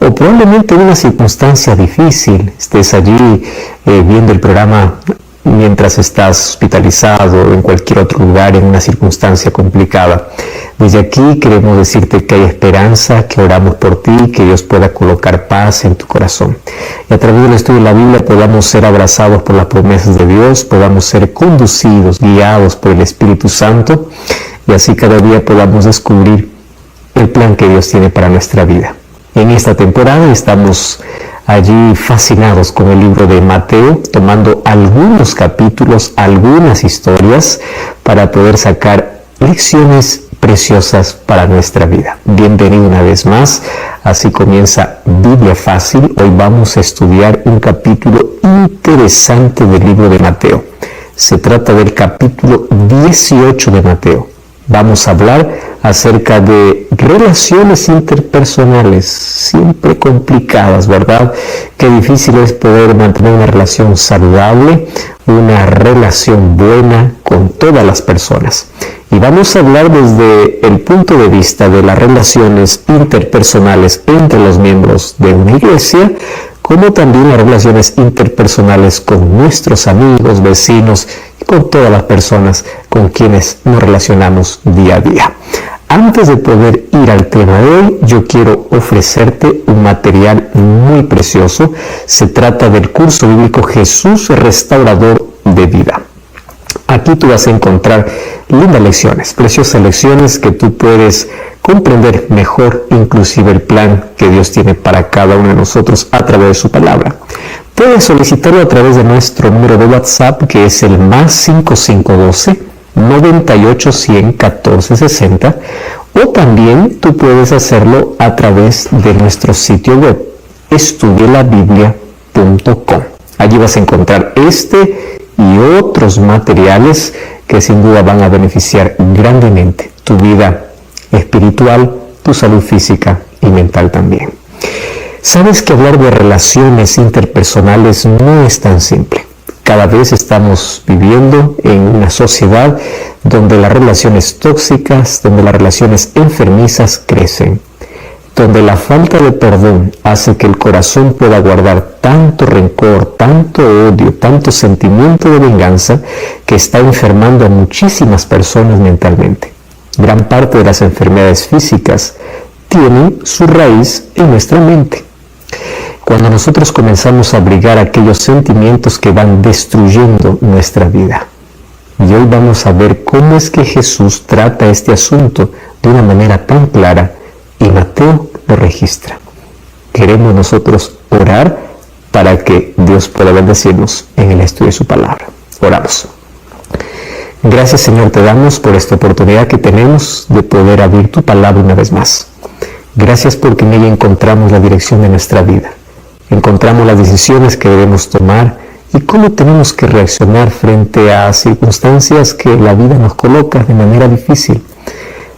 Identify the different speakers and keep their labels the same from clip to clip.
Speaker 1: O probablemente en una circunstancia difícil, estés allí viendo el programa mientras estás hospitalizado o en cualquier otro lugar en una circunstancia complicada. Desde aquí queremos decirte que hay esperanza, que oramos por ti, que Dios pueda colocar paz en tu corazón. Y a través del estudio de la Biblia podamos ser abrazados por las promesas de Dios, podamos ser conducidos, guiados por el Espíritu Santo, y así cada día podamos descubrir el plan que Dios tiene para nuestra vida. En esta temporada estamos allí fascinados con el libro de Mateo, tomando algunos capítulos, algunas historias, para poder sacar lecciones preciosas para nuestra vida. Bienvenido una vez más, así comienza Biblia Fácil. Hoy vamos a estudiar un capítulo interesante del libro de Mateo. Se trata del capítulo 18 de Mateo. Vamos a hablar acerca de relaciones interpersonales, siempre complicadas, ¿verdad? Qué difícil es poder mantener una relación saludable, una relación buena con todas las personas. Y vamos a hablar desde el punto de vista de las relaciones interpersonales entre los miembros de una iglesia, como también las relaciones interpersonales con nuestros amigos, vecinos y con todas las personas con quienes nos relacionamos día a día. Antes de poder ir al tema de hoy, yo quiero ofrecerte un material muy precioso. Se trata del curso bíblico Jesús Restaurador de Vida. Aquí tú vas a encontrar lindas lecciones, preciosas lecciones que tú puedes comprender mejor, inclusive el plan que Dios tiene para cada uno de nosotros a través de su palabra. Puedes solicitarlo a través de nuestro número de WhatsApp, que es el +5512 98 100 14 60, o también tú puedes hacerlo a través de nuestro sitio web, estudielabiblia.com. Allí vas a encontrar este y otros materiales que sin duda van a beneficiar grandemente tu vida espiritual, tu salud física y mental también. Sabes que hablar de relaciones interpersonales no es tan simple. Cada vez estamos viviendo en una sociedad donde las relaciones tóxicas, donde las relaciones enfermizas crecen, donde la falta de perdón hace que el corazón pueda guardar tanto rencor, tanto odio, tanto sentimiento de venganza que está enfermando a muchísimas personas mentalmente. Gran parte de las enfermedades físicas tienen su raíz en nuestra mente. Cuando nosotros comenzamos a abrigar aquellos sentimientos que van destruyendo nuestra vida. Y hoy vamos a ver cómo es que Jesús trata este asunto de una manera tan clara y Mateo lo registra. Queremos nosotros orar para que Dios pueda bendecirnos en el estudio de su palabra. Oramos. Gracias, Señor, te damos por esta oportunidad que tenemos de poder abrir tu palabra una vez más. Gracias porque en ella encontramos la dirección de nuestra vida. Encontramos las decisiones que debemos tomar y cómo tenemos que reaccionar frente a circunstancias que la vida nos coloca de manera difícil.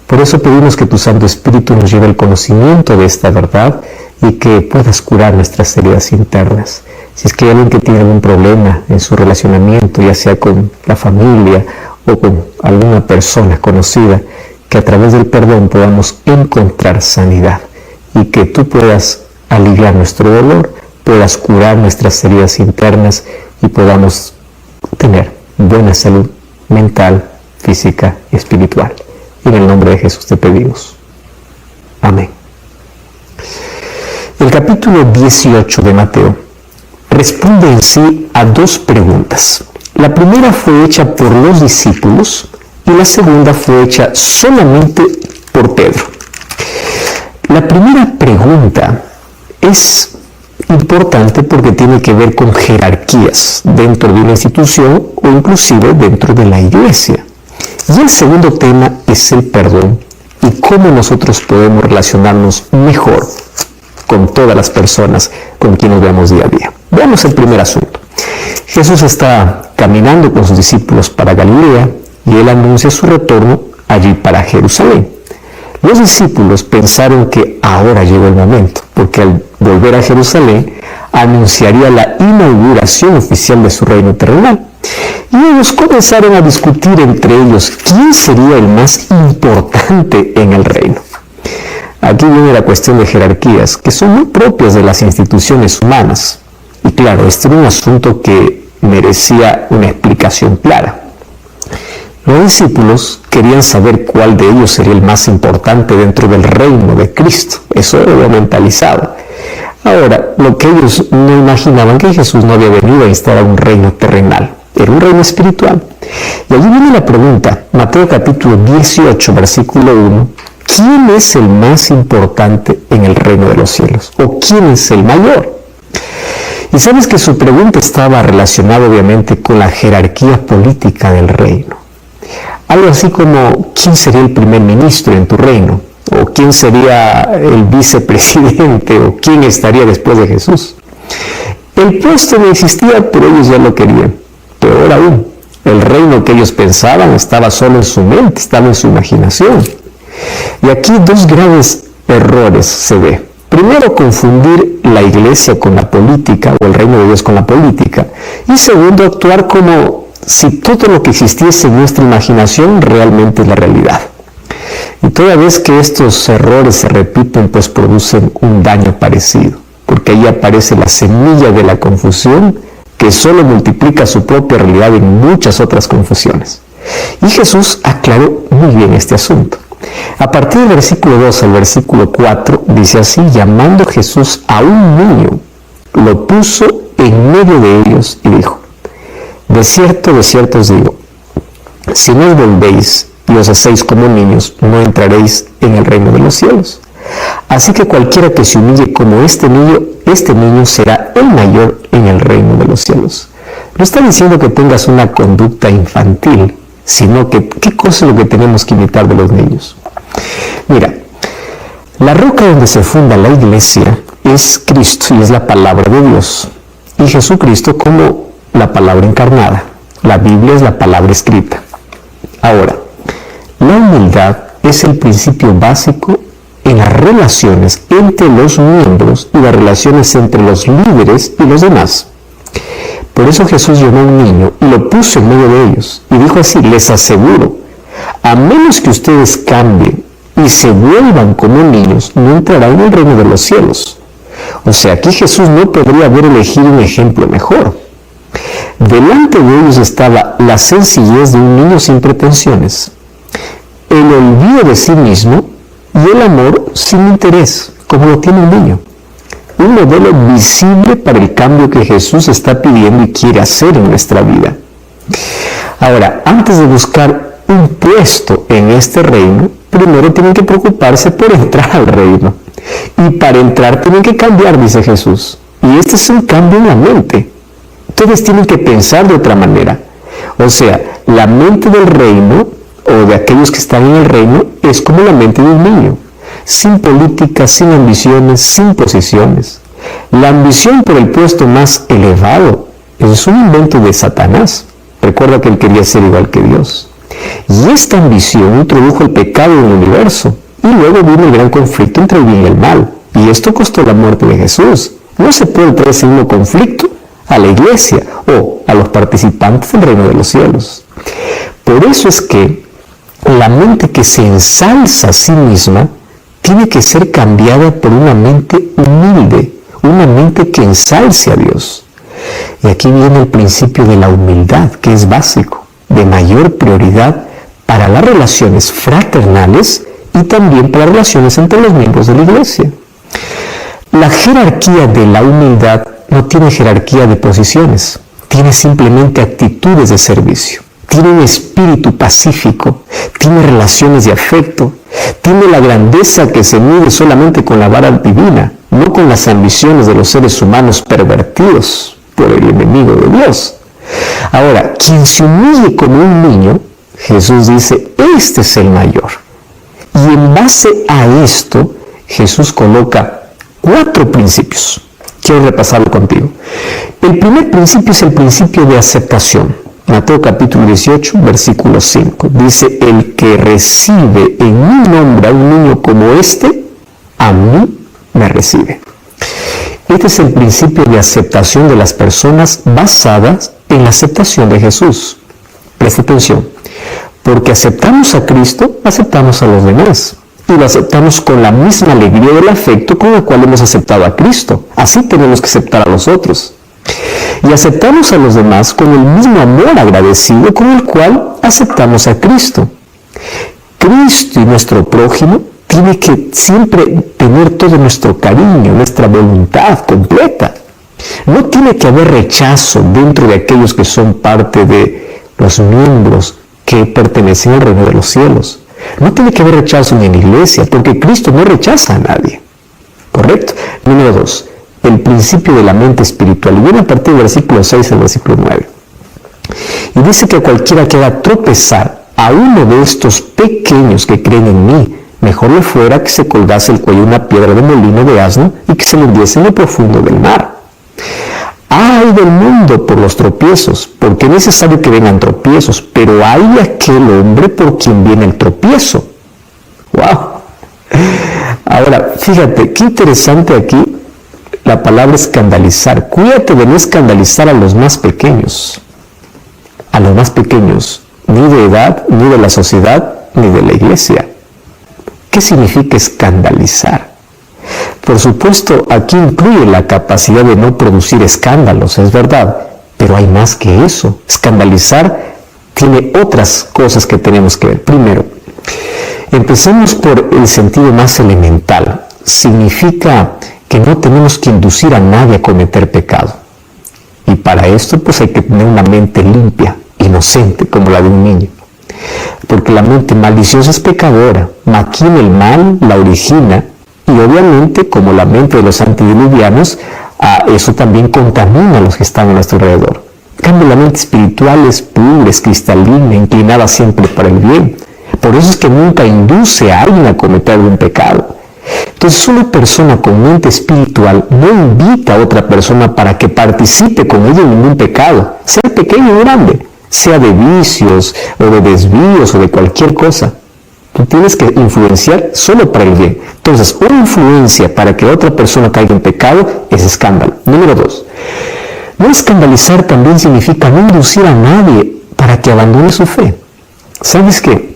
Speaker 1: Por eso pedimos que tu Santo Espíritu nos lleve el conocimiento de esta verdad y que puedas curar nuestras heridas internas. Si es que hay alguien que tiene algún problema en su relacionamiento, ya sea con la familia o con alguna persona conocida, que a través del perdón podamos encontrar sanidad y que tú puedas aliviar nuestro dolor, puedas curar nuestras heridas internas y podamos tener buena salud mental, física y espiritual. En el nombre de Jesús te pedimos. Amén. El capítulo 18 de Mateo responde en sí a dos preguntas. La primera fue hecha por los discípulos y la segunda fue hecha solamente por Pedro. La primera pregunta es importante porque tiene que ver con jerarquías dentro de una institución o inclusive dentro de la iglesia. Y el segundo tema es el perdón y cómo nosotros podemos relacionarnos mejor con todas las personas con quienes nos veamos día a día. Veamos el primer asunto. Jesús está caminando con sus discípulos para Galilea y él anuncia su retorno allí para Jerusalén. Los discípulos pensaron que ahora llegó el momento, porque al volver a Jerusalén anunciaría la inauguración oficial de su reino terrenal. Y ellos comenzaron a discutir entre ellos quién sería el más importante en el reino. Aquí viene la cuestión de jerarquías, que son muy propias de las instituciones humanas. Y claro, este era un asunto que merecía una explicación clara. Los discípulos querían saber cuál de ellos sería el más importante dentro del reino de Cristo. Eso era lo mentalizado. Ahora, lo que ellos no imaginaban, que Jesús no había venido a instaurar un reino terrenal, era un reino espiritual. Y allí viene la pregunta, Mateo capítulo 18, versículo 1, ¿quién es el más importante en el reino de los cielos? ¿O quién es el mayor? Y sabes que su pregunta estaba relacionada obviamente con la jerarquía política del reino. Algo así como, ¿quién sería el primer ministro en tu reino? ¿O quién sería el vicepresidente? ¿O quién estaría después de Jesús? El puesto no existía, pero ellos ya lo querían. Peor aún, el reino que ellos pensaban estaba solo en su mente, estaba en su imaginación. Y aquí dos graves errores se ve. Primero, confundir la iglesia con la política, o el reino de Dios con la política. Y segundo, actuar como si todo lo que existiese en nuestra imaginación realmente es la realidad. Y toda vez que estos errores se repiten, pues producen un daño parecido, porque ahí aparece la semilla de la confusión que solo multiplica su propia realidad en muchas otras confusiones. Y Jesús aclaró muy bien este asunto. A partir del versículo 2 al versículo 4 dice así: llamando Jesús a un niño, lo puso en medio de ellos y dijo: de cierto os digo, si no os volvéis y os hacéis como niños, no entraréis en el reino de los cielos. Así que cualquiera que se humille como este niño será el mayor en el reino de los cielos. No está diciendo que tengas una conducta infantil, sino que qué cosa es lo que tenemos que imitar de los niños. Mira, la roca donde se funda la iglesia es Cristo y es la palabra de Dios. Y Jesucristo como la palabra encarnada. La Biblia es la palabra escrita. Ahora, la humildad es el principio básico en las relaciones entre los miembros y las relaciones entre los líderes y los demás. Por eso Jesús llamó a un niño y lo puso en medio de ellos y dijo así: les aseguro, a menos que ustedes cambien y se vuelvan como niños, no entrarán en el reino de los cielos. O sea, aquí Jesús no podría haber elegido un ejemplo mejor. Delante de ellos estaba la sencillez de un niño sin pretensiones, el olvido de sí mismo y el amor sin interés, como lo tiene un niño. Un modelo visible para el cambio que Jesús está pidiendo y quiere hacer en nuestra vida. Ahora, antes de buscar un puesto en este reino, primero tienen que preocuparse por entrar al reino. Y para entrar tienen que cambiar, dice Jesús. Y este es un cambio en la mente. Ustedes tienen que pensar de otra manera. O sea, la mente del reino, o de aquellos que están en el reino, es como la mente de un niño. Sin política, sin ambiciones, sin posiciones. La ambición por el puesto más elevado es un invento de Satanás. Recuerda que él quería ser igual que Dios. Y esta ambición introdujo el pecado en el universo. Y luego vino el gran conflicto entre el bien y el mal. Y esto costó la muerte de Jesús. No se puede traer ese mismo conflicto a la iglesia o a los participantes del reino de los cielos. Por eso es que la mente que se ensalza a sí misma tiene que ser cambiada por una mente humilde, una mente que ensalce a Dios. Y aquí viene el principio de la humildad, que es básico, de mayor prioridad para las relaciones fraternales y también para las relaciones entre los miembros de la iglesia. La jerarquía de la humildad no tiene jerarquía de posiciones, tiene simplemente actitudes de servicio. Tiene un espíritu pacífico, tiene relaciones de afecto, tiene la grandeza que se mide solamente con la vara divina, no con las ambiciones de los seres humanos pervertidos por el enemigo de Dios. Ahora, quien se humille como un niño, Jesús dice, este es el mayor. Y en base a esto, Jesús coloca 4 principios. Quiero repasarlo contigo. El primer principio es el principio de aceptación. Mateo capítulo 18, versículo 5. Dice, el que recibe en mi nombre a un niño como este, a mí me recibe. Este es el principio de aceptación de las personas basadas en la aceptación de Jesús. Presta atención. Porque aceptamos a Cristo, aceptamos a los demás. y lo aceptamos con la misma alegría del afecto con el cual hemos aceptado a Cristo. Así tenemos que aceptar a los otros. Y aceptamos a los demás con el mismo amor agradecido con el cual aceptamos a Cristo. Cristo y nuestro prójimo tiene que siempre tener todo nuestro cariño, nuestra voluntad completa. No tiene que haber rechazo dentro de aquellos que son parte de los miembros que pertenecen al reino de los cielos. No tiene que haber rechazo ni en la iglesia, porque Cristo no rechaza a nadie. ¿Correcto? Número 2. El principio de la mente espiritual. Y viene a partir del versículo 6 al versículo 9. Y dice que cualquiera que haga tropezar a uno de estos pequeños que creen en mí, mejor le fuera que se colgase el cuello una piedra de molino de asno y que se le hundiese en lo profundo del mar. Ay del mundo por los tropiezos, porque es necesario que vengan tropiezos, pero hay de aquel hombre por quien viene el tropiezo. ¡Wow! Ahora, fíjate, qué interesante aquí la palabra escandalizar. Cuídate de no escandalizar a los más pequeños. A los más pequeños, ni de edad, ni de la sociedad, ni de la iglesia. ¿Qué significa escandalizar? Por supuesto, aquí incluye la capacidad de no producir escándalos, es verdad, pero hay más que eso. Escandalizar tiene otras cosas que tenemos que ver. Primero, empecemos por el sentido más elemental. Significa que no tenemos que inducir a nadie a cometer pecado. Y para esto, pues hay que tener una mente limpia, inocente, como la de un niño. Porque la mente maliciosa es pecadora, maquina el mal, la origina, y obviamente, como la mente de los antediluvianos, eso también contamina a los que están a nuestro alrededor. En cambio, la mente espiritual es pura, es cristalina, inclinada siempre para el bien. Por eso es que nunca induce a alguien a cometer un pecado. Entonces, una persona con mente espiritual no invita a otra persona para que participe con ella en ningún pecado, sea pequeño o grande, sea de vicios o de desvíos o de cualquier cosa. Tú tienes que influenciar solo para el bien. Entonces, una influencia para que otra persona caiga en pecado es escándalo. Número 2. No escandalizar también significa no inducir a nadie para que abandone su fe. ¿Sabes qué?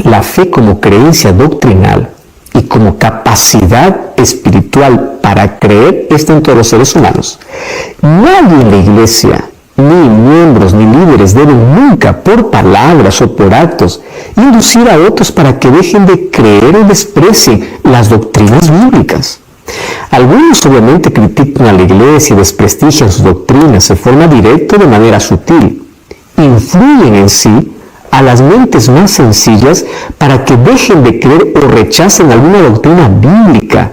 Speaker 1: La fe como creencia doctrinal y como capacidad espiritual para creer está en todos los seres humanos. Nadie en la iglesia, ni miembros ni líderes deben nunca por palabras o por actos inducir a otros para que dejen de creer o desprecien las doctrinas bíblicas. Algunos obviamente critican a la iglesia y desprestigian sus doctrinas de forma directa o de manera sutil. Influyen en sí a las mentes más sencillas para que dejen de creer o rechacen alguna doctrina bíblica.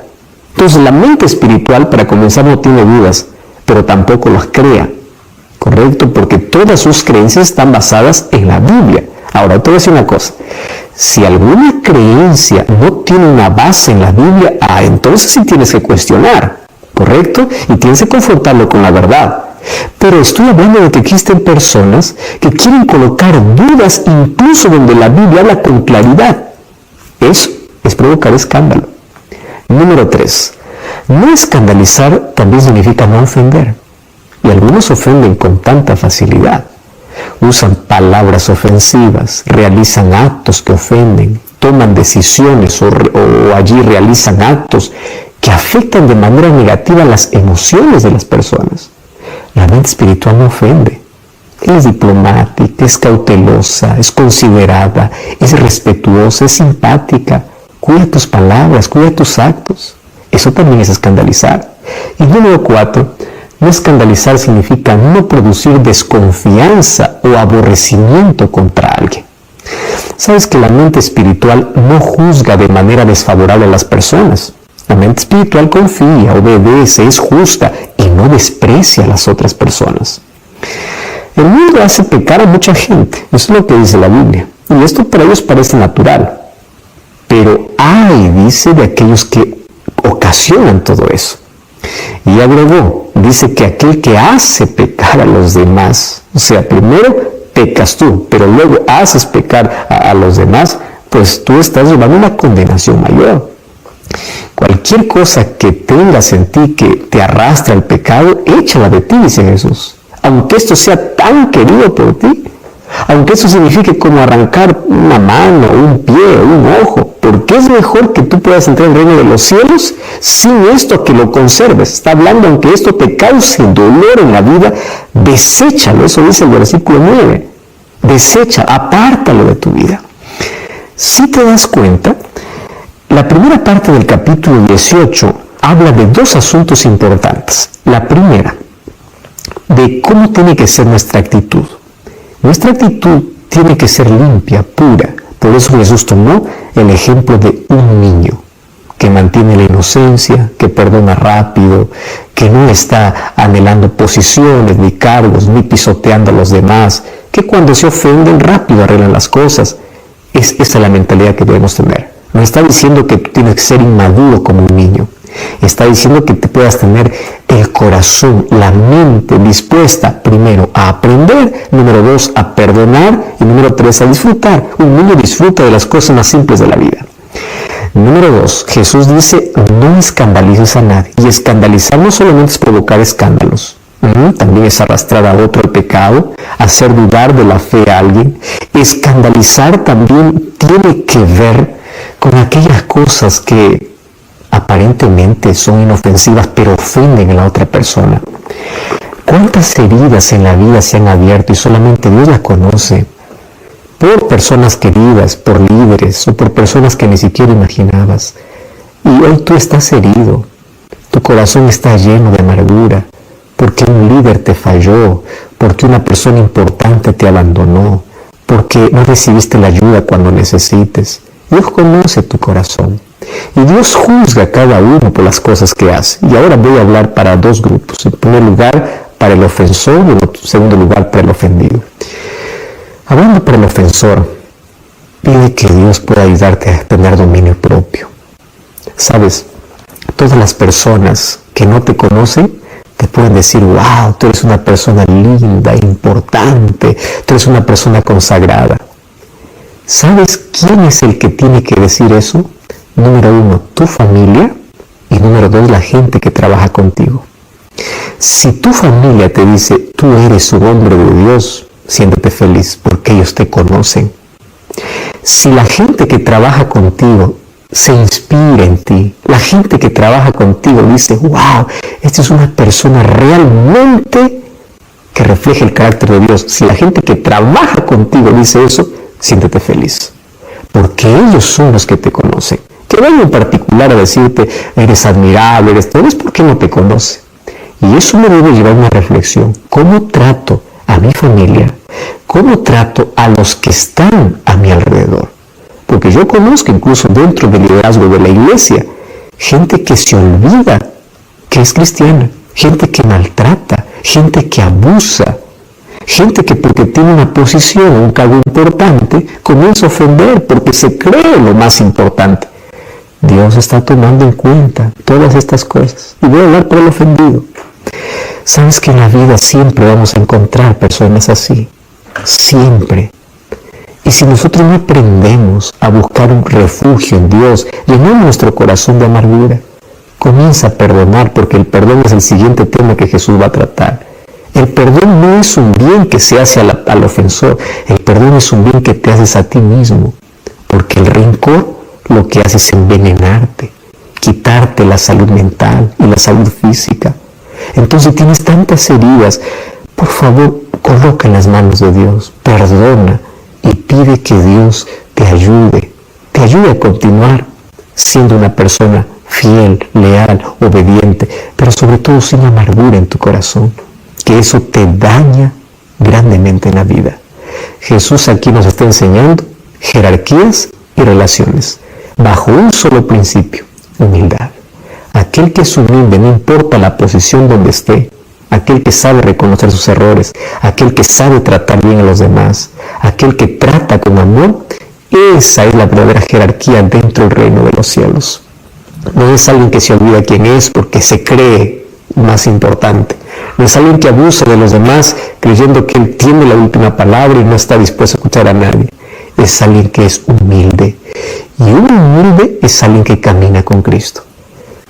Speaker 1: Entonces la mente espiritual, para comenzar, no tiene dudas, pero tampoco las crea. ¿Correcto? Porque todas sus creencias están basadas en la Biblia. Ahora, te voy a decir una cosa. Si alguna creencia no tiene una base en la Biblia, entonces sí tienes que cuestionar. ¿Correcto? Y tienes que confrontarlo con la verdad. Pero estoy hablando de que existen personas que quieren colocar dudas incluso donde la Biblia habla con claridad. Eso es provocar escándalo. Número 3. No escandalizar también significa no ofender. Y algunos ofenden con tanta facilidad. Usan palabras ofensivas, realizan actos que ofenden, toman decisiones o allí realizan actos que afectan de manera negativa las emociones de las personas. La mente espiritual no ofende. Es diplomática, es cautelosa, es considerada, es respetuosa, es simpática. Cuida tus palabras, cuida tus actos. Eso también es escandalizar. Y número 4, no escandalizar significa no producir desconfianza o aborrecimiento contra alguien. Sabes que la mente espiritual no juzga de manera desfavorable a las personas. La mente espiritual confía, obedece, es justa y no desprecia a las otras personas. El mundo hace pecar a mucha gente, eso es lo que dice la Biblia, y esto para ellos parece natural. Pero ay, dice, de aquellos que ocasionan todo eso. Y agregó, dice que aquel que hace pecar a los demás, o sea, primero pecas tú, pero luego haces pecar a los demás, pues tú estás llevando una condenación mayor. Cualquier cosa que tengas en ti que te arrastra al pecado, échala de ti, dice Jesús. Aunque esto sea tan querido por ti, aunque eso signifique como arrancar una mano, un pie, un ojo, porque es mejor que tú puedas entrar en el reino de los cielos sin esto que lo conserves. Está hablando, aunque esto te cause dolor en la vida, deséchalo, eso dice el versículo 9, desecha, apártalo de tu vida. Si te das cuenta, la primera parte del capítulo 18 habla de dos asuntos importantes. La primera, de cómo tiene que ser nuestra actitud. Nuestra actitud tiene que ser limpia, pura. Por eso Jesús tomó el ejemplo de un niño que mantiene la inocencia, que perdona rápido, que no está anhelando posiciones, ni cargos, ni pisoteando a los demás, que cuando se ofenden rápido arreglan las cosas. Esa es la mentalidad que debemos tener. No está diciendo que tú tienes que ser inmaduro como un niño. Está diciendo que te puedas tener el corazón, la mente dispuesta, primero, a aprender, número 2, a perdonar, y número 3, a disfrutar. Un niño disfruta de las cosas más simples de la vida. Número 2, Jesús dice, no escandalices a nadie. Y escandalizar no solamente es provocar escándalos, también es arrastrar a otro al pecado, hacer dudar de la fe a alguien. Escandalizar también tiene que ver con aquellas cosas que aparentemente son inofensivas, pero ofenden a la otra persona. ¿Cuántas heridas en la vida se han abierto y solamente Dios las conoce? Por personas queridas, por líderes o por personas que ni siquiera imaginabas. Y hoy tú estás herido, tu corazón está lleno de amargura, porque un líder te falló, porque una persona importante te abandonó, porque no recibiste la ayuda cuando necesites. Dios conoce tu corazón y Dios juzga a cada uno por las cosas que hace. Y ahora voy a hablar para dos grupos. En primer lugar, para el ofensor, y en segundo lugar, para el ofendido. Hablando para el ofensor, pide que Dios pueda ayudarte a tener dominio propio. Sabes, todas las personas que no te conocen te pueden decir, wow, tú eres una persona linda, importante, tú eres una persona consagrada. ¿Sabes quién es el que tiene que decir eso? Número 1, tu familia, y número 2, la gente que trabaja contigo. Si tu familia te dice, tú eres un hombre de Dios, siéntete feliz porque ellos te conocen. Si la gente que trabaja contigo se inspira en ti, la gente que trabaja contigo dice, wow, esta es una persona realmente que refleja el carácter de Dios. Si la gente que trabaja contigo dice eso, siéntete feliz, porque ellos son los que te conocen. Que vayan en particular a decirte, eres admirable, eres todo, es porque no te conoce. Y eso me debe llevar a una reflexión. ¿Cómo trato a mi familia? ¿Cómo trato a los que están a mi alrededor? Porque yo conozco incluso dentro del liderazgo de la iglesia, gente que se olvida que es cristiana, gente que maltrata, gente que abusa, gente que porque tiene una posición o un cargo importante, comienza a ofender porque se cree lo más importante. Dios está tomando en cuenta todas estas cosas. Y voy a hablar por el ofendido. Sabes que en la vida siempre vamos a encontrar personas así. Siempre. Y si nosotros no aprendemos a buscar un refugio en Dios, llenamos nuestro corazón de amargura, comienza a perdonar, porque el perdón es el siguiente tema que Jesús va a tratar. El perdón no es un bien que se hace al ofensor, el perdón es un bien que te haces a ti mismo, porque el rencor lo que hace es envenenarte, quitarte la salud mental y la salud física. Entonces tienes tantas heridas, por favor, coloca en las manos de Dios, perdona y pide que Dios te ayude a continuar siendo una persona fiel, leal, obediente, pero sobre todo sin amargura en tu corazón, que eso te daña grandemente en la vida. Jesús aquí nos está enseñando jerarquías y relaciones, bajo un solo principio, humildad. Aquel que es humilde, no importa la posición donde esté, aquel que sabe reconocer sus errores, aquel que sabe tratar bien a los demás, aquel que trata con amor, esa es la verdadera jerarquía dentro del reino de los cielos. No es alguien que se olvida quién es porque se cree más importante. No es alguien que abusa de los demás creyendo que él tiene la última palabra y no está dispuesto a escuchar a nadie. Es alguien que es humilde. Y un humilde es alguien que camina con Cristo.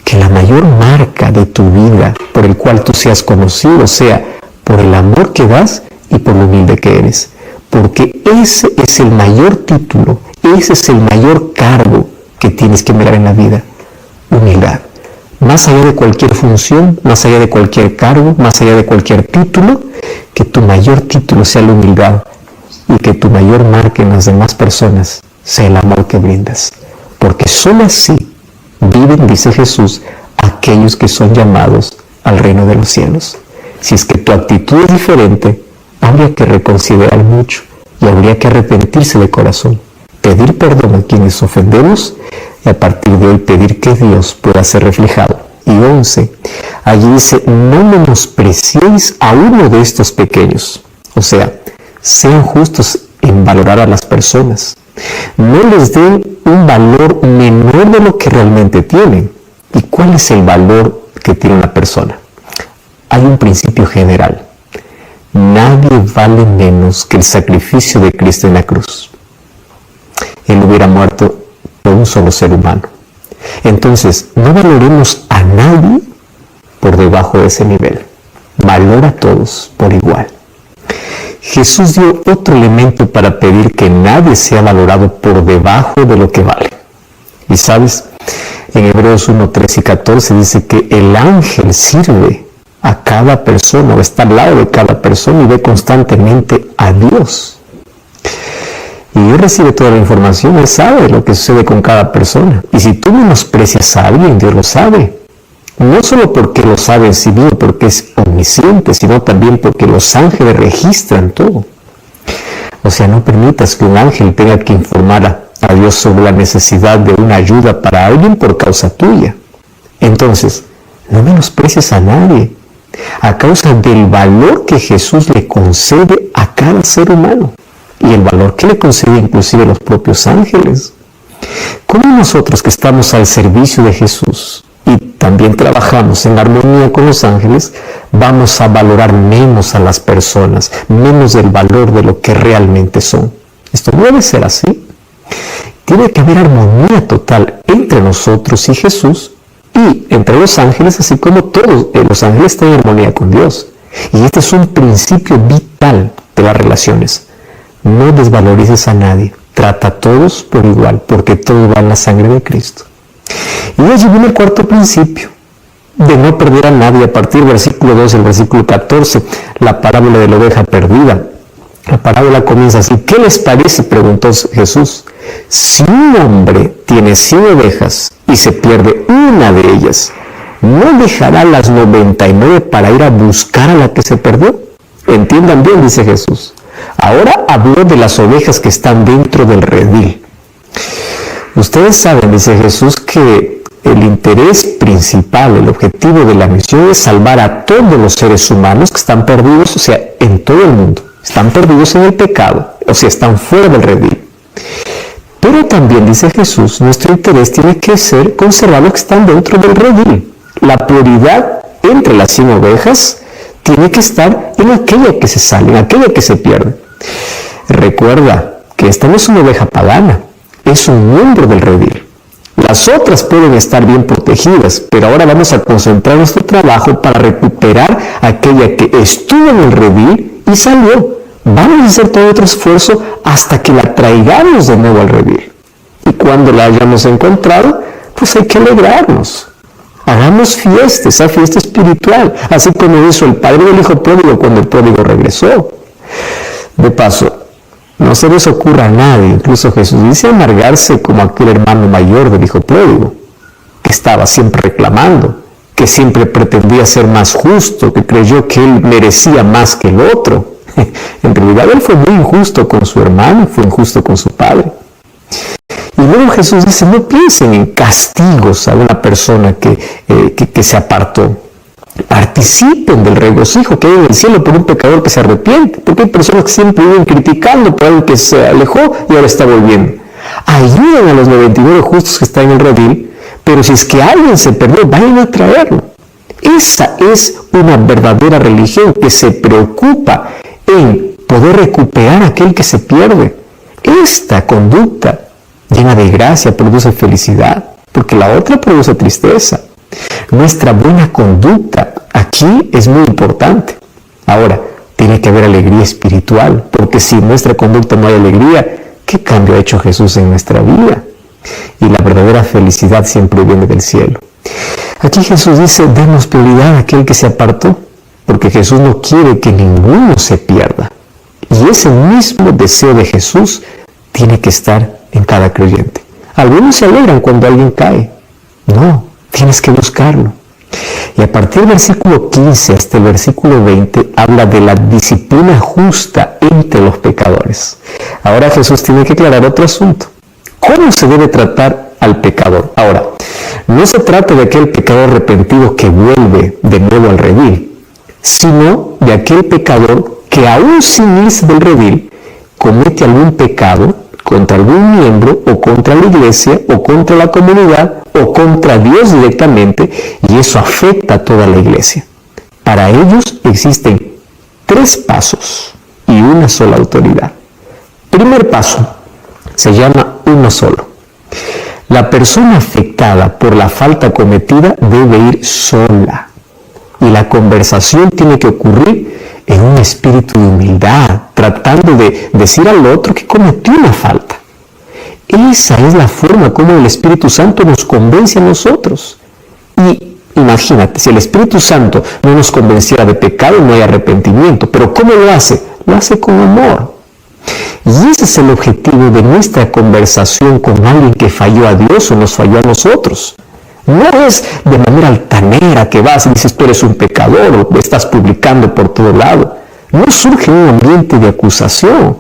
Speaker 1: Que la mayor marca de tu vida por el cual tú seas conocido sea por el amor que das y por lo humilde que eres. porque ese es el mayor título, ese es el mayor cargo que tienes que mirar en la vida. Humildad. Más allá de cualquier función, más allá de cualquier cargo, más allá de cualquier título, que tu mayor título sea la humildad y que tu mayor marca en las demás personas sea el amor que brindas. Porque solo así viven, dice Jesús, aquellos que son llamados al reino de los cielos. Si es que tu actitud es diferente, habría que reconsiderar mucho y habría que arrepentirse de corazón, pedir perdón a quienes ofendemos y a partir de hoy pedir que Dios pueda ser reflejado. Y 11, allí dice, no menospreciéis a uno de estos pequeños. O sea, sean justos en valorar a las personas. No les den un valor menor de lo que realmente tienen. ¿Y cuál es el valor que tiene una persona? Hay un principio general. Nadie vale menos que el sacrificio de Cristo en la cruz. Él hubiera muerto por un solo ser humano. Entonces, no valoremos a nadie por debajo de ese nivel. Valora a todos por igual. Jesús dio otro elemento para pedir que nadie sea valorado por debajo de lo que vale. Y sabes, en Hebreos 1, 13 y 14 dice que el ángel sirve a cada persona o está al lado de cada persona y ve constantemente a Dios. Y Dios recibe toda la información, Él sabe lo que sucede con cada persona. Y si tú menosprecias a alguien, Dios lo sabe. No solo porque lo sabe en sí mismo, porque es omnisciente, sino también porque los ángeles registran todo. O sea, no permitas que un ángel tenga que informar a Dios sobre la necesidad de una ayuda para alguien por causa tuya. Entonces, no menosprecies a nadie a causa del valor que Jesús le concede a cada ser humano. Y el valor que le concede inclusive los propios ángeles. ¿Cómo nosotros que estamos al servicio de Jesús y también trabajamos en armonía con los ángeles, vamos a valorar menos a las personas, menos del valor de lo que realmente son? Esto no debe ser así. Tiene que haber armonía total entre nosotros y Jesús y entre los ángeles, así como todos los ángeles están en armonía con Dios. Y este es un principio vital de las relaciones. No desvalorices a nadie, trata a todos por igual, porque todo va en la sangre de Cristo. Y allí viene el cuarto principio, de no perder a nadie. A partir del versículo 12 al versículo 14, la parábola de la oveja perdida. La parábola comienza así. ¿Qué les parece?, preguntó Jesús. Si un hombre tiene 100 ovejas y se pierde una de ellas, ¿no dejará las 99 para ir a buscar a la que se perdió? Entiendan bien, dice Jesús. Ahora habló de las ovejas que están dentro del redil. Ustedes saben, dice Jesús, que el interés principal, el objetivo de la misión es salvar a todos los seres humanos que están perdidos, o sea, en todo el mundo. Están perdidos en el pecado, o sea, están fuera del redil. Pero también, dice Jesús, nuestro interés tiene que ser conservar los que están dentro del redil. La prioridad entre las 100 ovejas tiene que estar en aquella que se sale, en aquella que se pierde. Recuerda que esta no es una oveja pagana, es un miembro del redil. Las otras pueden estar bien protegidas, pero ahora vamos a concentrar nuestro trabajo para recuperar aquella que estuvo en el redil y salió. Vamos a hacer todo otro esfuerzo hasta que la traigamos de nuevo al redil. Y cuando la hayamos encontrado, pues hay que alegrarnos. Hagamos fiesta, esa fiesta espiritual, así como hizo el padre del hijo pródigo cuando el pródigo regresó. De paso, no se les ocurra a nadie, incluso Jesús dice amargarse como aquel hermano mayor del hijo pródigo, que estaba siempre reclamando, que siempre pretendía ser más justo, que creyó que él merecía más que el otro. En realidad él fue muy injusto con su hermano, fue injusto con su padre. Y luego Jesús dice, no piensen en castigos a una persona que se apartó. Participen del regocijo que hay en el cielo por un pecador que se arrepiente, porque hay personas que siempre viven criticando por alguien que se alejó y ahora está volviendo. Ayuden a los 99 justos que están en el redil, pero si es que alguien se perdió, vayan a traerlo. Esa es una verdadera religión que se preocupa en poder recuperar a aquel que se pierde. Esta conducta llena de gracia produce felicidad, porque la otra produce tristeza. Nuestra buena conducta aquí es muy importante. Ahora, te tiene que haber alegría espiritual, porque si en nuestra conducta no hay alegría, ¿qué cambio ha hecho Jesús en nuestra vida? Y la verdadera felicidad siempre viene del cielo. Aquí Jesús dice, demos prioridad a aquel que se apartó, porque Jesús no quiere que ninguno se pierda. Y ese mismo deseo de Jesús tiene que estar en cada creyente. Algunos se alegran cuando alguien cae. No, tienes que buscarlo. Y a partir del versículo 15 hasta el versículo 20 habla de la disciplina justa entre los pecadores. Ahora Jesús tiene que aclarar otro asunto. ¿Cómo se debe tratar al pecador? Ahora, no se trata de aquel pecador arrepentido que vuelve de nuevo al redil, sino de aquel pecador que aún sin irse del redil comete algún pecado contra algún miembro o contra la iglesia o contra la comunidad o contra Dios directamente, y eso afecta a toda la iglesia. Para ellos existen 3 pasos y una sola autoridad. Primer paso se llama uno solo. La persona afectada por la falta cometida debe ir sola, y la conversación tiene que ocurrir en un espíritu de humildad, tratando de decir al otro que cometió una falta. Esa es la forma como el Espíritu Santo nos convence a nosotros. Y imagínate, si el Espíritu Santo no nos convenciera de pecado, no hay arrepentimiento. Pero ¿cómo lo hace? Lo hace con amor. Y ese es el objetivo de nuestra conversación con alguien que falló a Dios o nos falló a nosotros. No es de manera altanera que vas y dices tú eres un pecador o estás publicando por todo lado. No surge un ambiente de acusación.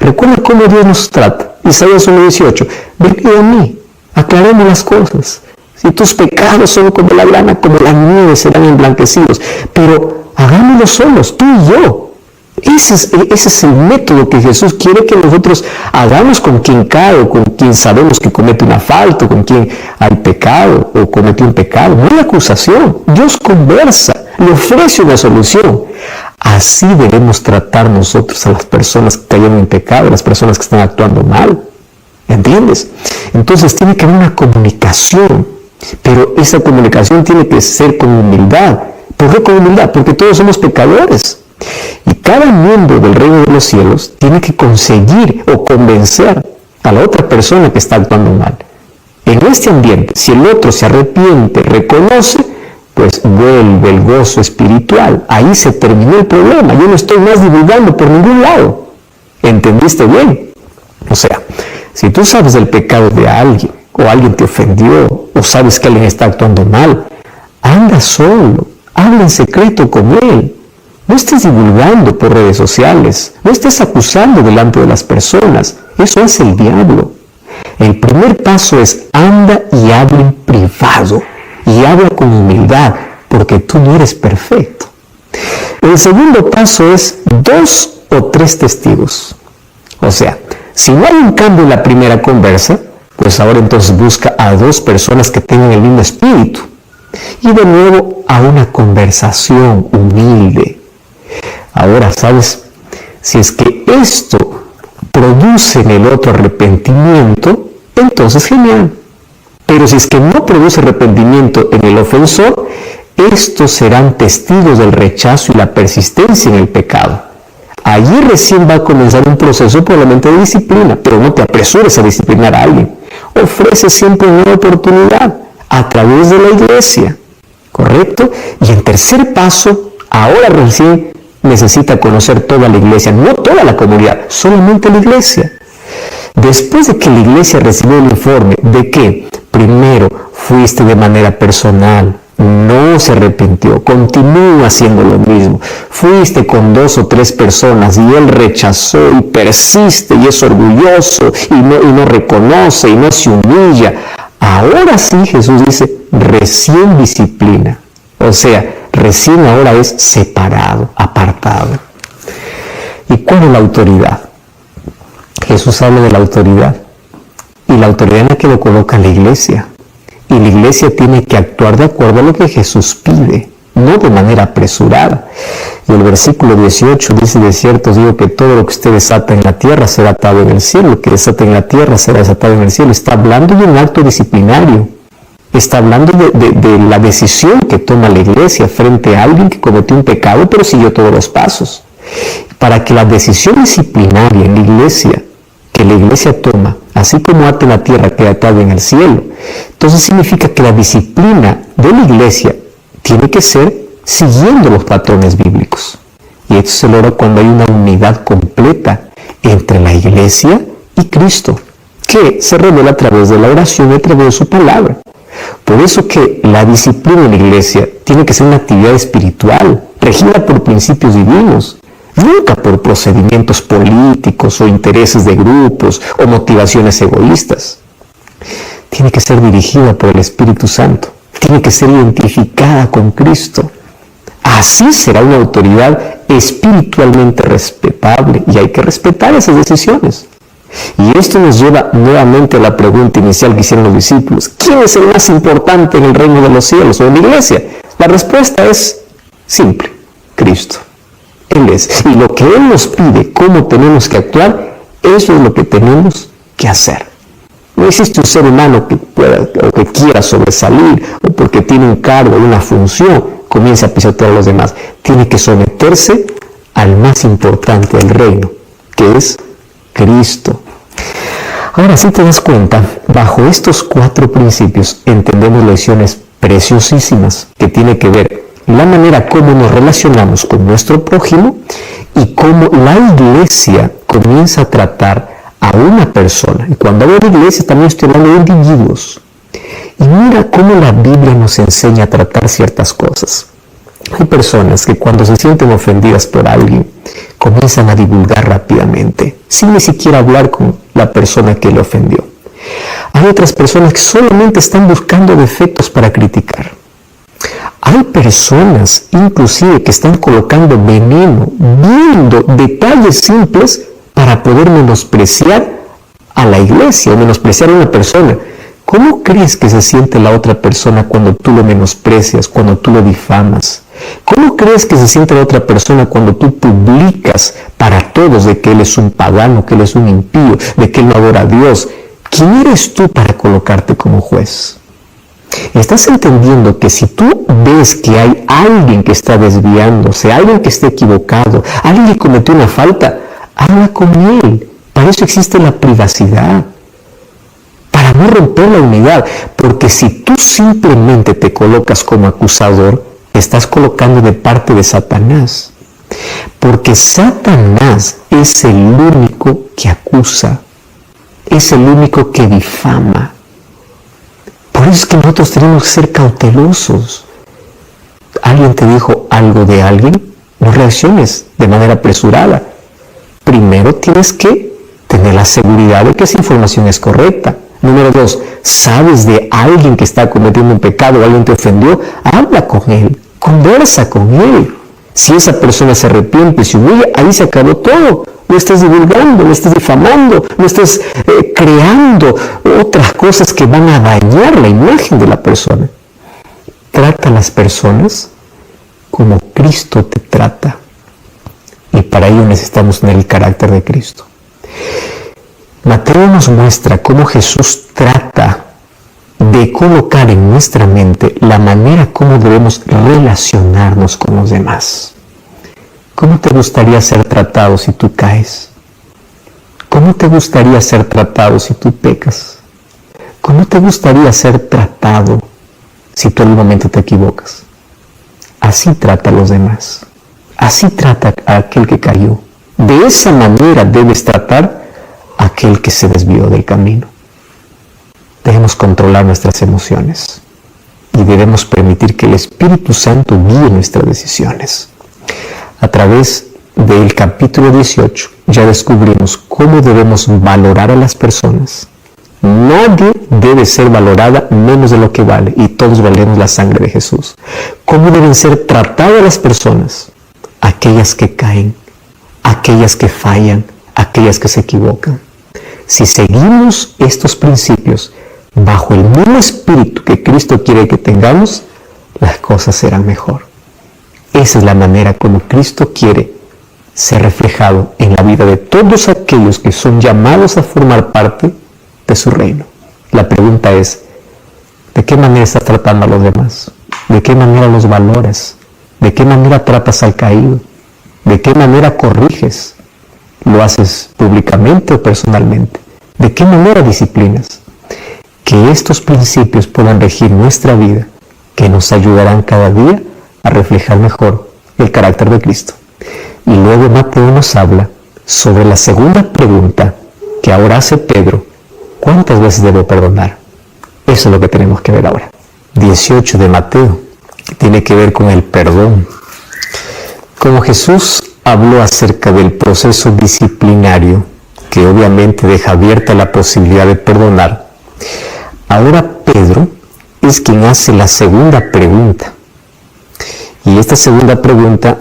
Speaker 1: Recuerda cómo Dios nos trata. Isaías 1:18. Venid a mí, aclaremos las cosas. Si tus pecados son como la grana, como la nieve, serán emblanquecidos. Pero hagámoslo solos, tú y yo. Ese es el método que Jesús quiere que nosotros hagamos con quien cae o con quien sabemos que comete una falta, o con quien hay pecado o cometió un pecado. No hay acusación. Dios conversa, le ofrece una solución. Así debemos tratar nosotros a las personas que cayeron en pecado, a las personas que están actuando mal. ¿Entiendes? Entonces tiene que haber una comunicación, pero esa comunicación tiene que ser con humildad. ¿Por qué con humildad? Porque todos somos pecadores. Y cada miembro del reino de los cielos tiene que conseguir o convencer a la otra persona que está actuando mal. En este ambiente, si el otro se arrepiente, reconoce, pues vuelve el gozo espiritual. Ahí se terminó el problema. Yo no estoy más divulgando por ningún lado. ¿Entendiste bien? O sea, si tú sabes del pecado de alguien, o alguien te ofendió, o sabes que alguien está actuando mal, anda solo, habla en secreto con él. No estés divulgando por redes sociales, no estés acusando delante de las personas. Eso hace el diablo. El primer paso es anda y habla en privado. Y habla con humildad, porque tú no eres perfecto. El segundo paso es 2 o 3 testigos. O sea, si no hay un cambio en la primera conversa, pues ahora entonces busca a 2 personas que tengan el mismo espíritu. Y de nuevo a una conversación humilde. Ahora, ¿sabes? Si es que esto produce en el otro arrepentimiento, entonces genial. Pero si es que no produce arrepentimiento en el ofensor, estos serán testigos del rechazo y la persistencia en el pecado. Allí recién va a comenzar un proceso probablemente de disciplina, pero no te apresures a disciplinar a alguien. Ofrece siempre una oportunidad a través de la iglesia, ¿correcto? Y en tercer paso, ahora recién necesita conocer toda la iglesia, no toda la comunidad, solamente la iglesia. Después de que la iglesia recibió el informe de que primero fuiste de manera personal, no se arrepintió, continúa haciendo lo mismo, fuiste con 2 o 3 personas y él rechazó y persiste y es orgulloso y no reconoce y no se humilla, ahora sí Jesús dice recién disciplina, o sea, recién ahora es separado, apartado. ¿Y cuál es la autoridad? Jesús habla de la autoridad, y la autoridad en la que lo coloca la iglesia, y la iglesia tiene que actuar de acuerdo a lo que Jesús pide, no de manera apresurada. Y el versículo 18 dice, de cierto os digo que todo lo que usted desata en la tierra será atado en el cielo, lo que desata en la tierra será desatado en el cielo. Está hablando de un acto disciplinario, está hablando de la decisión que toma la iglesia frente a alguien que cometió un pecado pero siguió todos los pasos. Para que la decisión disciplinaria en la iglesia, que la iglesia toma, así como ata en la tierra, queda atado en el cielo, entonces significa que la disciplina de la iglesia tiene que ser siguiendo los patrones bíblicos. Y esto se logra cuando hay una unidad completa entre la iglesia y Cristo, que se revela a través de la oración y a través de su palabra. Por eso que la disciplina en la iglesia tiene que ser una actividad espiritual, regida por principios divinos, nunca por procedimientos políticos o intereses de grupos o motivaciones egoístas. Tiene que ser dirigida por el Espíritu Santo, tiene que ser identificada con Cristo. Así será una autoridad espiritualmente respetable y hay que respetar esas decisiones. Y esto nos lleva nuevamente a la pregunta inicial que hicieron los discípulos: ¿quién es el más importante en el reino de los cielos o en la iglesia? La respuesta es simple: Cristo. Él es. Y lo que Él nos pide, cómo tenemos que actuar, eso es lo que tenemos que hacer. No existe un ser humano que pueda o que quiera sobresalir o porque tiene un cargo, una función, comienza a pisotear a los demás. Tiene que someterse al más importante del reino, que es Cristo. Ahora, si te das cuenta, bajo estos 4 principios entendemos lecciones preciosísimas que tiene que ver la manera como nos relacionamos con nuestro prójimo y cómo la iglesia comienza a tratar a una persona. Y cuando hablo de iglesia también estoy hablando de individuos. Y mira cómo la Biblia nos enseña a tratar ciertas cosas. Hay personas que cuando se sienten ofendidas por alguien, comienzan a divulgar rápidamente, sin ni siquiera hablar con la persona que le ofendió. Hay otras personas que solamente están buscando defectos para criticar. Hay personas, inclusive, que están colocando veneno, viendo detalles simples para poder menospreciar a la iglesia o menospreciar a una persona. ¿Cómo crees que se siente la otra persona cuando tú lo menosprecias, cuando tú lo difamas? ¿Cómo crees que se siente la otra persona cuando tú publicas para todos de que él es un pagano, que él es un impío, de que él no adora a Dios? ¿Quién eres tú para colocarte como juez? ¿Estás entendiendo que si tú ves que hay alguien que está desviándose, alguien que está equivocado, alguien que cometió una falta, habla con él? Para eso existe la privacidad, para no romper la unidad, porque si tú simplemente te colocas como acusador, te estás colocando de parte de Satanás, porque Satanás es el único que acusa, es el único que difama. Por eso es que nosotros tenemos que ser cautelosos. ¿Alguien te dijo algo de alguien? No reacciones de manera apresurada. Primero tienes que tener la seguridad de que esa información es correcta. Número 2, ¿sabes de alguien que está cometiendo un pecado o alguien te ofendió? Habla con él, conversa con él. Si esa persona se arrepiente, se humilla, ahí se acabó todo. No estés divulgando, no estés difamando, no estés creando otras cosas que van a dañar la imagen de la persona. Trata a las personas como Cristo te trata. Y para ello necesitamos tener el carácter de Cristo. Mateo nos muestra cómo Jesús trata de colocar en nuestra mente la manera como debemos relacionarnos con los demás. ¿Cómo te gustaría ser tratado si tú caes? ¿Cómo te gustaría ser tratado si tú pecas? ¿Cómo te gustaría ser tratado si tú en algún momento te equivocas? Así trata a los demás. Así trata a aquel que cayó. De esa manera debes tratar a aquel que se desvió del camino. Debemos controlar nuestras emociones y debemos permitir que el Espíritu Santo guíe nuestras decisiones. A través del capítulo 18 ya descubrimos cómo debemos valorar a las personas. Nadie debe ser valorada menos de lo que vale y todos valemos la sangre de Jesús. ¿Cómo deben ser tratadas las personas? Aquellas que caen, aquellas que fallan, aquellas que se equivocan. Si seguimos estos principios bajo el mismo espíritu que Cristo quiere que tengamos, las cosas serán mejor. Esa es la manera como Cristo quiere ser reflejado en la vida de todos aquellos que son llamados a formar parte de su reino. La pregunta es, ¿de qué manera estás tratando a los demás? ¿De qué manera los valoras? ¿De qué manera tratas al caído? ¿De qué manera corriges? ¿Lo haces públicamente o personalmente? ¿De qué manera disciplinas? Que estos principios puedan regir nuestra vida, que nos ayudarán cada día a reflejar mejor el carácter de Cristo. Y luego Mateo nos habla sobre la segunda pregunta que ahora hace Pedro: ¿cuántas veces debo perdonar? Eso es lo que tenemos que ver ahora. 18 de Mateo tiene que ver con el perdón. Como Jesús habló acerca del proceso disciplinario, que obviamente deja abierta la posibilidad de perdonar, ahora Pedro es quien hace la segunda pregunta. Y esta segunda pregunta,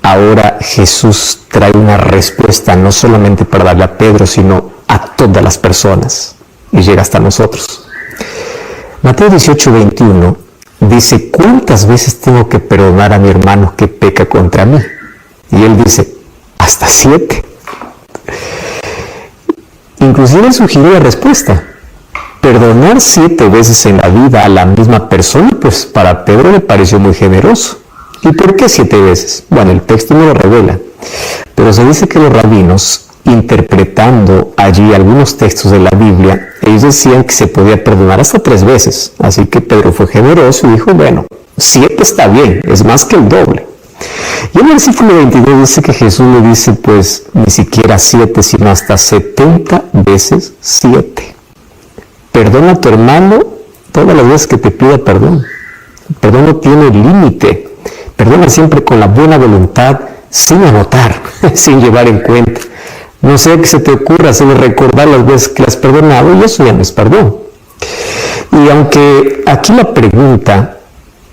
Speaker 1: ahora Jesús trae una respuesta no solamente para darle a Pedro, sino a todas las personas, y llega hasta nosotros. Mateo 18:21 dice: ¿cuántas veces tengo que perdonar a mi hermano que peca contra mí? Y él dice: hasta 7. Inclusive sugiere la respuesta: perdonar 7 veces en la vida a la misma persona, pues para Pedro le pareció muy generoso. ¿Y por qué 7 veces? Bueno, el texto no lo revela, pero se dice que los rabinos, interpretando allí algunos textos de la Biblia, ellos decían que se podía perdonar hasta 3 veces. Así que Pedro fue generoso y dijo: bueno, 7 está bien, es más que el doble. Y en el versículo 22 dice que Jesús le dice, pues, ni siquiera 7, sino hasta 70 veces 7. Perdona a tu hermano todas las veces que te pida perdón. El perdón no tiene límite. Perdona siempre con la buena voluntad, sin anotar, sin llevar en cuenta. No sea que se te ocurra hacerle recordar las veces que le has perdonado, y eso ya no es perdón. Y aunque aquí la pregunta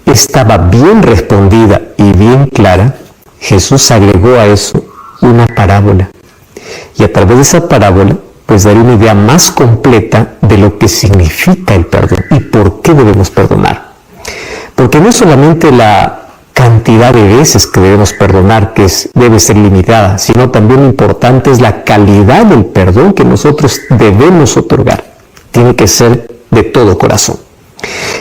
Speaker 1: estaba bien respondida y bien clara, Jesús agregó a eso una parábola. Y a través de esa parábola, pues daría una idea más completa de lo que significa el perdón y por qué debemos perdonar. Porque no es solamente la cantidad de veces que debemos perdonar, que debe ser limitada, sino también lo importante es la calidad del perdón que nosotros debemos otorgar. Tiene que ser de todo corazón.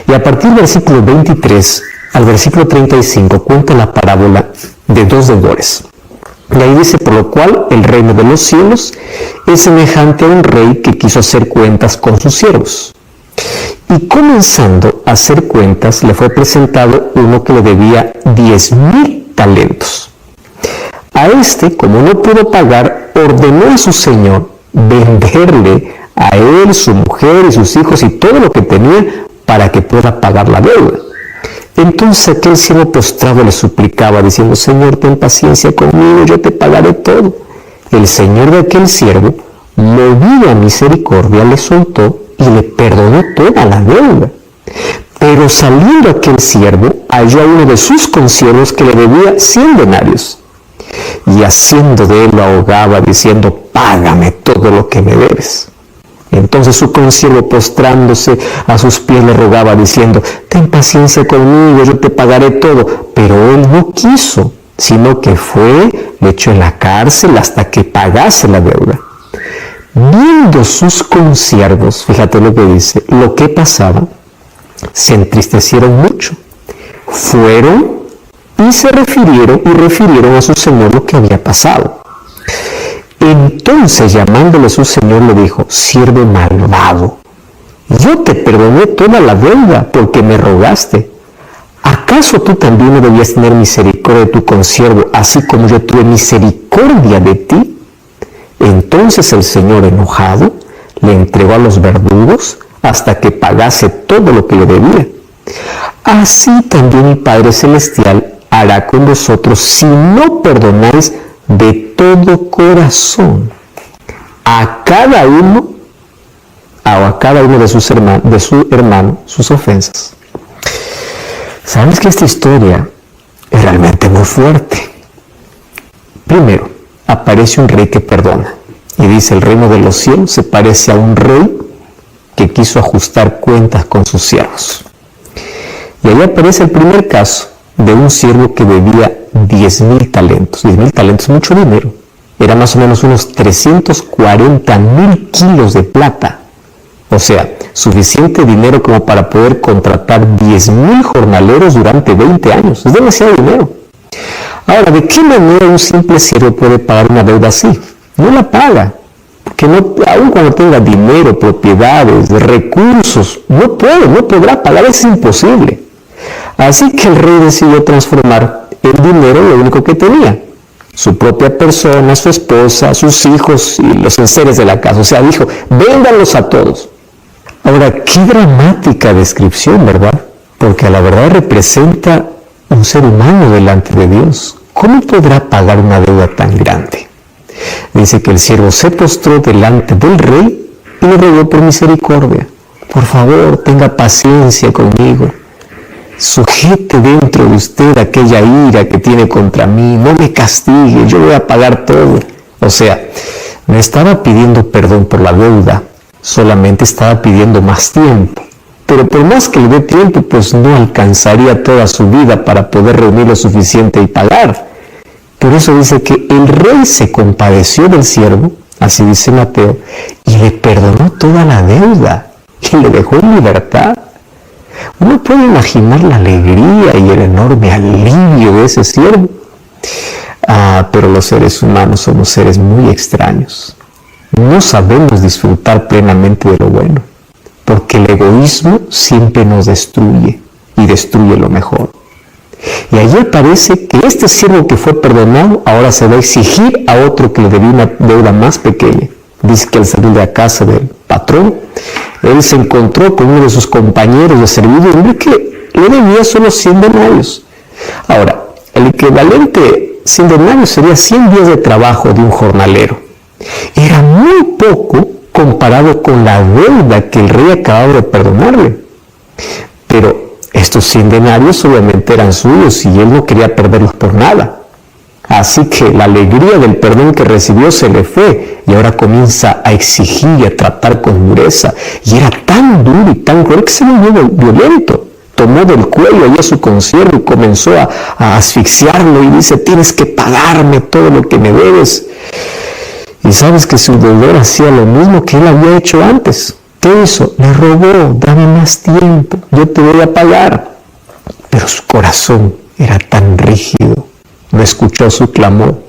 Speaker 1: Y a partir del versículo 23 al versículo 35 cuenta la parábola de 2 deudores. Y ahí dice: por lo cual el reino de los cielos es semejante a un rey que quiso hacer cuentas con sus siervos. Y comenzando a hacer cuentas, le fue presentado uno que le debía 10,000 talentos. A este, como no pudo pagar, ordenó a su señor venderle a él, su mujer y sus hijos y todo lo que tenía para que pueda pagar la deuda. Entonces aquel siervo postrado le suplicaba, diciendo: Señor, ten paciencia conmigo, yo te pagaré todo. El señor de aquel siervo, movido a misericordia, le soltó y le perdonó toda la deuda. Pero saliendo aquel siervo, halló a uno de sus consiervos que le debía 100 denarios. Y haciendo de él lo ahogaba, diciendo: págame todo lo que me debes. Entonces su consiervo, postrándose a sus pies, le rogaba, diciendo: ten paciencia conmigo, yo te pagaré todo. Pero él no quiso, sino que fue, le echó en la cárcel hasta que pagase la deuda. Viendo sus consiervos, fíjate lo que dice, lo que pasaba, se entristecieron mucho. Fueron y refirieron a su señor lo que había pasado. Entonces, llamándole su señor, le dijo: siervo malvado, yo te perdoné toda la deuda porque me rogaste. ¿Acaso tú también no debías tener misericordia de tu consiervo, así como yo tuve misericordia de ti? Entonces el señor, enojado, le entregó a los verdugos hasta que pagase todo lo que le debía. Así también mi Padre Celestial hará con vosotros si no perdonáis de todo corazón a cada uno de su hermano sus ofensas. ¿Sabes que esta historia es realmente muy fuerte? Primero, aparece un rey que perdona. Y dice: el reino de los cielos se parece a un rey que quiso ajustar cuentas con sus siervos. Y ahí aparece el primer caso de un siervo que debía 10,000 talentos. 10,000 talentos es mucho dinero. Era más o menos unos 340,000 kilos de plata. O sea, suficiente dinero como para poder contratar 10,000 jornaleros durante 20 años. Es demasiado dinero. Ahora, ¿de qué manera un simple siervo puede pagar una deuda así? No la paga, porque no, aun cuando tenga dinero, propiedades, recursos, no podrá pagar, es imposible. Así que el rey decidió transformar el dinero en lo único que tenía, su propia persona, su esposa, sus hijos y los enseres de la casa. O sea, dijo, véndanlos a todos. Ahora, qué dramática descripción, ¿verdad? Porque a la verdad representa un ser humano delante de Dios. ¿Cómo podrá pagar una deuda tan grande? Dice que el siervo se postró delante del rey y le rogó por misericordia. Por favor, tenga paciencia conmigo. Sujete dentro de usted aquella ira que tiene contra mí. No me castigue, yo voy a pagar todo. O sea, no estaba pidiendo perdón por la deuda, solamente estaba pidiendo más tiempo. Pero por más que le dé tiempo, pues no alcanzaría toda su vida para poder reunir lo suficiente y pagar. Por eso dice que el rey se compadeció del siervo, así dice Mateo, y le perdonó toda la deuda y le dejó en libertad. Uno puede imaginar la alegría y el enorme alivio de ese siervo. Pero los seres humanos somos seres muy extraños. No sabemos disfrutar plenamente de lo bueno, porque el egoísmo siempre nos destruye y destruye lo mejor. Y allí aparece que este siervo que fue perdonado ahora se va a exigir a otro que le debía una deuda más pequeña. Dice que al salir de la casa del patrón, él se encontró con uno de sus compañeros de servidumbre que le debía solo 100 denarios. Ahora, el equivalente 100 denarios sería 100 días de trabajo de un jornalero. Era muy poco comparado con la deuda que el rey acababa de perdonarle. Pero estos 100 denarios obviamente eran suyos y él no quería perderlos por nada. Así que la alegría del perdón que recibió se le fue y ahora comienza a exigir y a tratar con dureza. Y era tan duro y tan cruel que se volvió violento. Tomó del cuello a su consiervo y comenzó a asfixiarlo y dice, tienes que pagarme todo lo que me debes. Y sabes que su deudor hacía lo mismo que él había hecho antes. ¿Qué hizo? Le rogó, dame más tiempo, yo te voy a pagar. Pero su corazón era tan rígido, no escuchó su clamor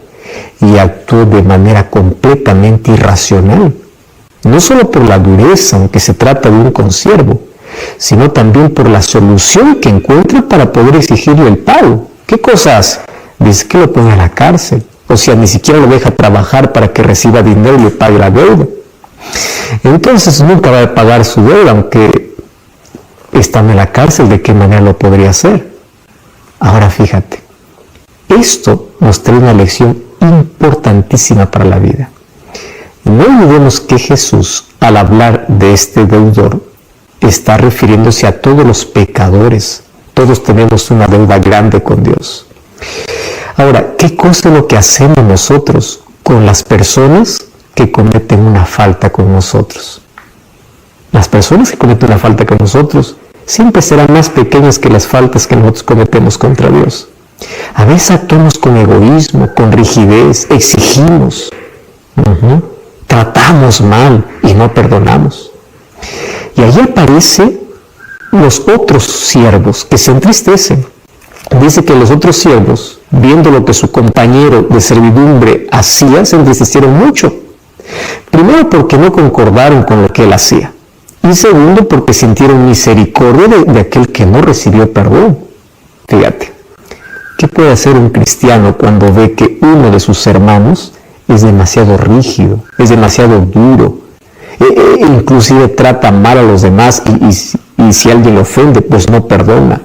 Speaker 1: y actuó de manera completamente irracional. No solo por la dureza, aunque se trata de un consiervo, sino también por la solución que encuentra para poder exigirle el pago. ¿Qué cosa hace? Dice que lo pone a la cárcel. O sea, ni siquiera lo deja trabajar para que reciba dinero y le pague la deuda. Entonces nunca va a pagar su deuda, aunque estando en la cárcel, ¿de qué manera lo podría hacer? Ahora fíjate, esto nos trae una lección importantísima para la vida. No olvidemos que Jesús, al hablar de este deudor, está refiriéndose a todos los pecadores. Todos tenemos una deuda grande con Dios. Ahora, ¿qué cosa es lo que hacemos nosotros con las personas que cometen una falta con nosotros? Las personas que cometen una falta con nosotros siempre serán más pequeñas que las faltas que nosotros cometemos contra Dios. A veces actuamos con egoísmo, con rigidez, exigimos, tratamos mal y no perdonamos. Y allí aparecen los otros siervos que se entristecen. Dice que los otros siervos, viendo lo que su compañero de servidumbre hacía, se entristecieron mucho. Primero porque no concordaron con lo que él hacía. Y segundo porque sintieron misericordia de aquel que no recibió perdón. Fíjate, ¿qué puede hacer un cristiano cuando ve que uno de sus hermanos es demasiado rígido, es demasiado duro, inclusive trata mal a los demás y si alguien lo ofende, pues no perdona?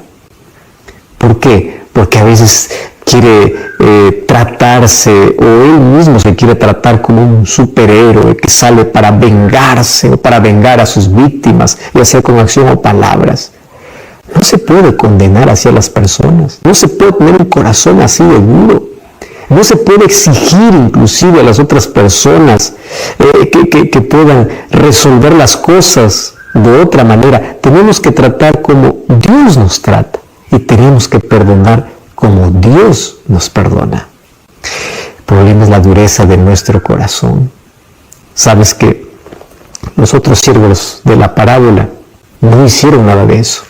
Speaker 1: ¿Por qué? Porque a veces quiere tratarse, o él mismo se quiere tratar como un superhéroe que sale para vengarse o para vengar a sus víctimas, ya sea con acción o palabras. No se puede condenar hacia las personas, no se puede tener un corazón así de duro, no se puede exigir inclusive a las otras personas que puedan resolver las cosas de otra manera. Tenemos que tratar como Dios nos trata. Y tenemos que perdonar como Dios nos perdona. El problema es la dureza de nuestro corazón. Sabes que los otros siervos de la parábola no hicieron nada de eso.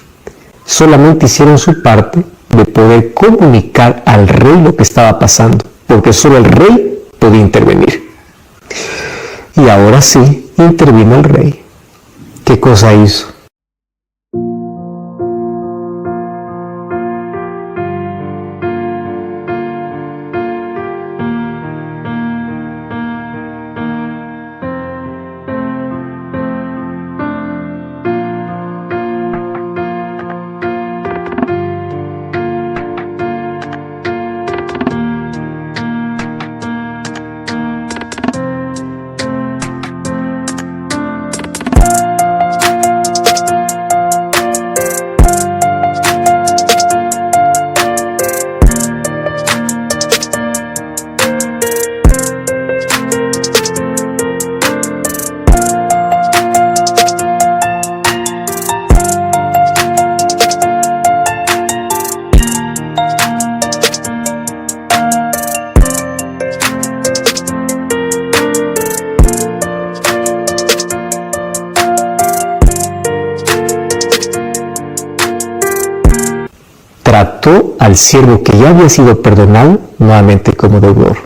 Speaker 1: Solamente hicieron su parte de poder comunicar al rey lo que estaba pasando, porque solo el rey podía intervenir. Y ahora sí, intervino el rey. ¿Qué cosa hizo? Trató al siervo que ya había sido perdonado nuevamente como deudor.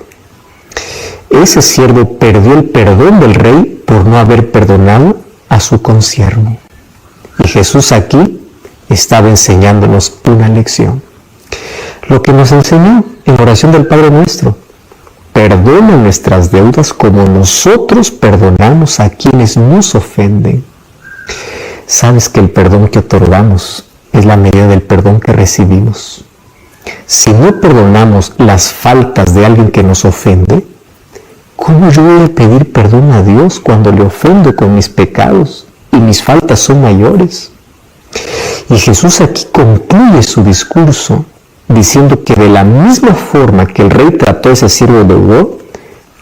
Speaker 1: Ese siervo perdió el perdón del rey por no haber perdonado a su consiervo. Y Jesús aquí estaba enseñándonos una lección. Lo que nos enseñó en la oración del Padre Nuestro: perdona nuestras deudas como nosotros perdonamos a quienes nos ofenden. Sabes que el perdón que otorgamos es la medida del perdón que recibimos. Si no perdonamos las faltas de alguien que nos ofende, ¿cómo yo voy a pedir perdón a Dios cuando le ofendo con mis pecados y mis faltas son mayores? Y Jesús aquí concluye su discurso diciendo que de la misma forma que el rey trató a ese siervo deudor,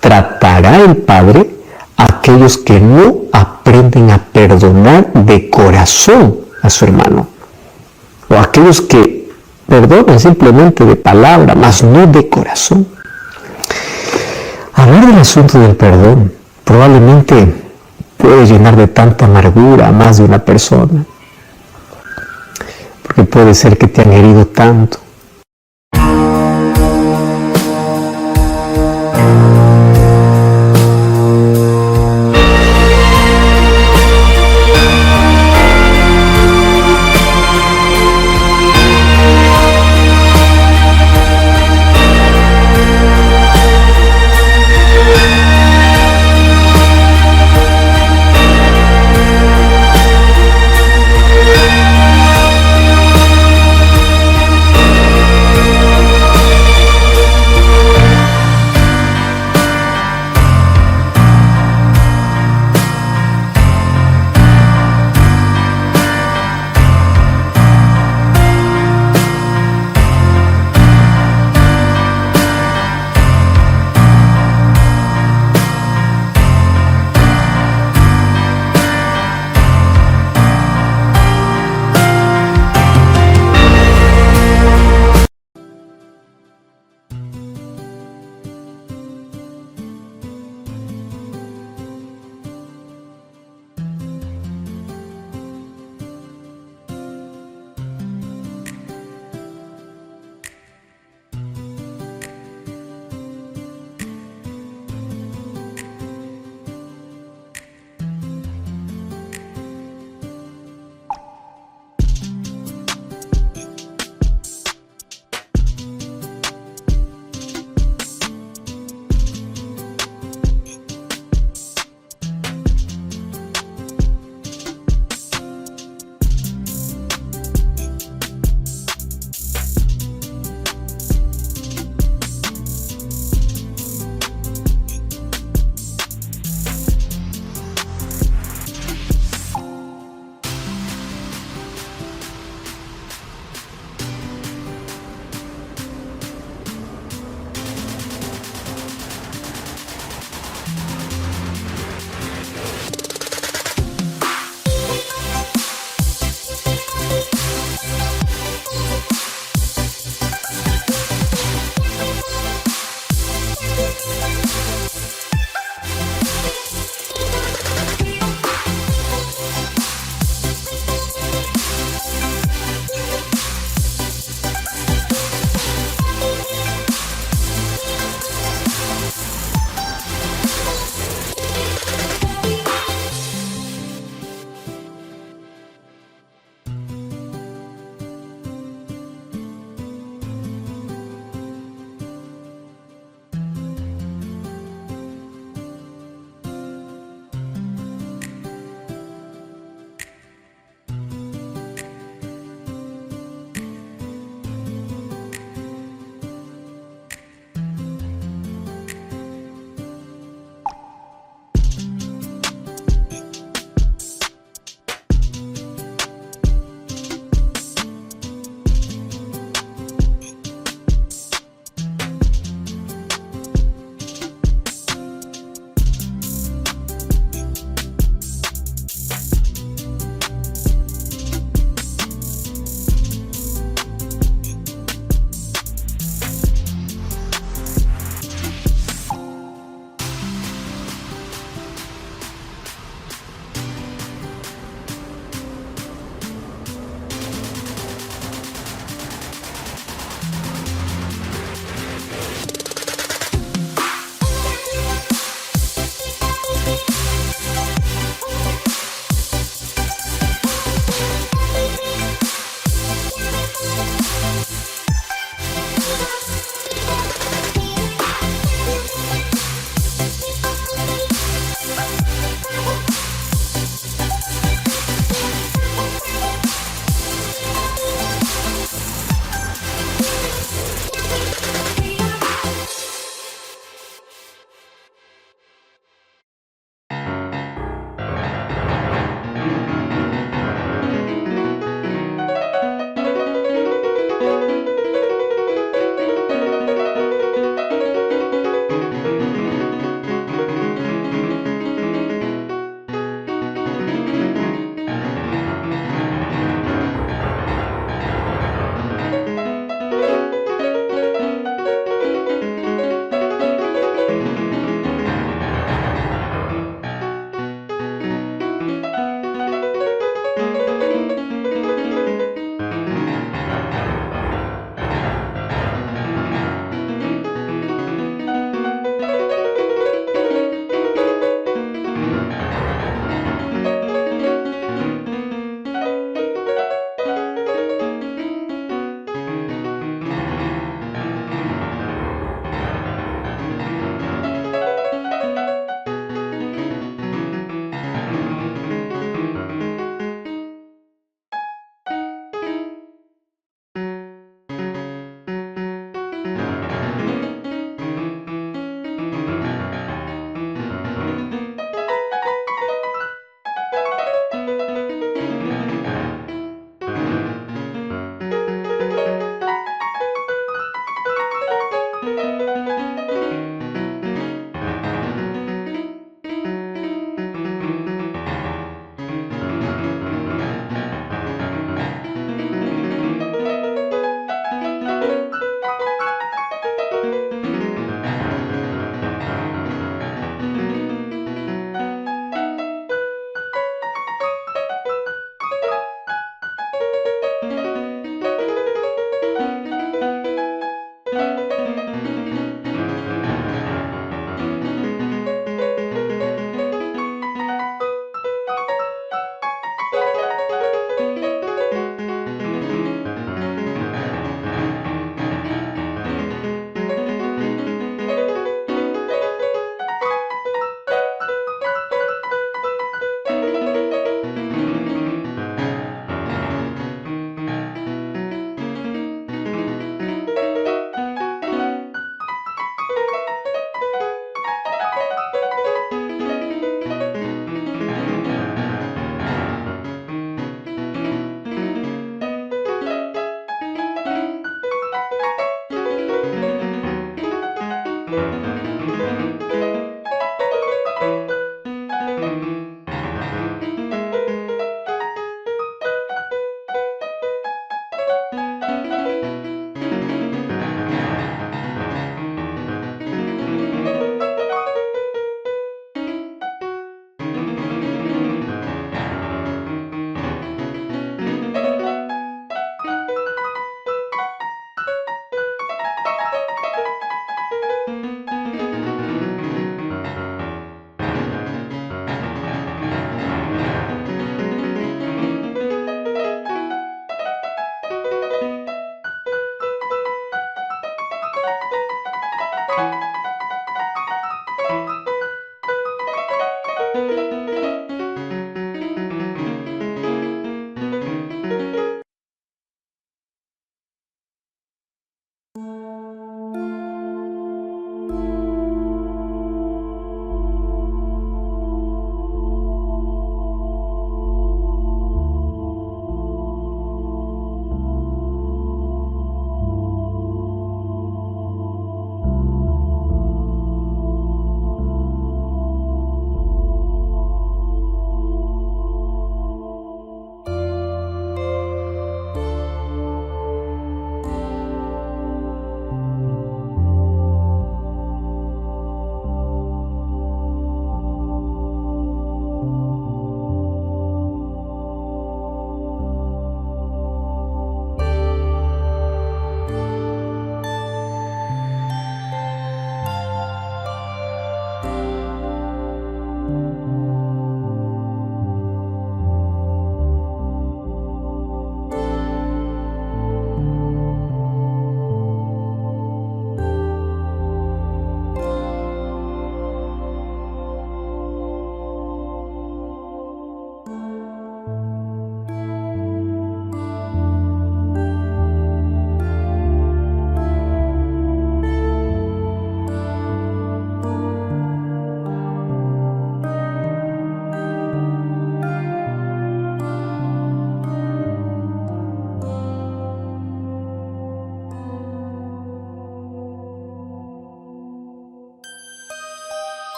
Speaker 1: tratará el Padre a aquellos que no aprenden a perdonar de corazón a su hermano, o aquellos que perdonan simplemente de palabra, mas no de corazón. Hablar del asunto del perdón probablemente puede llenar de tanta amargura a más de una persona, porque puede ser que te han herido tanto.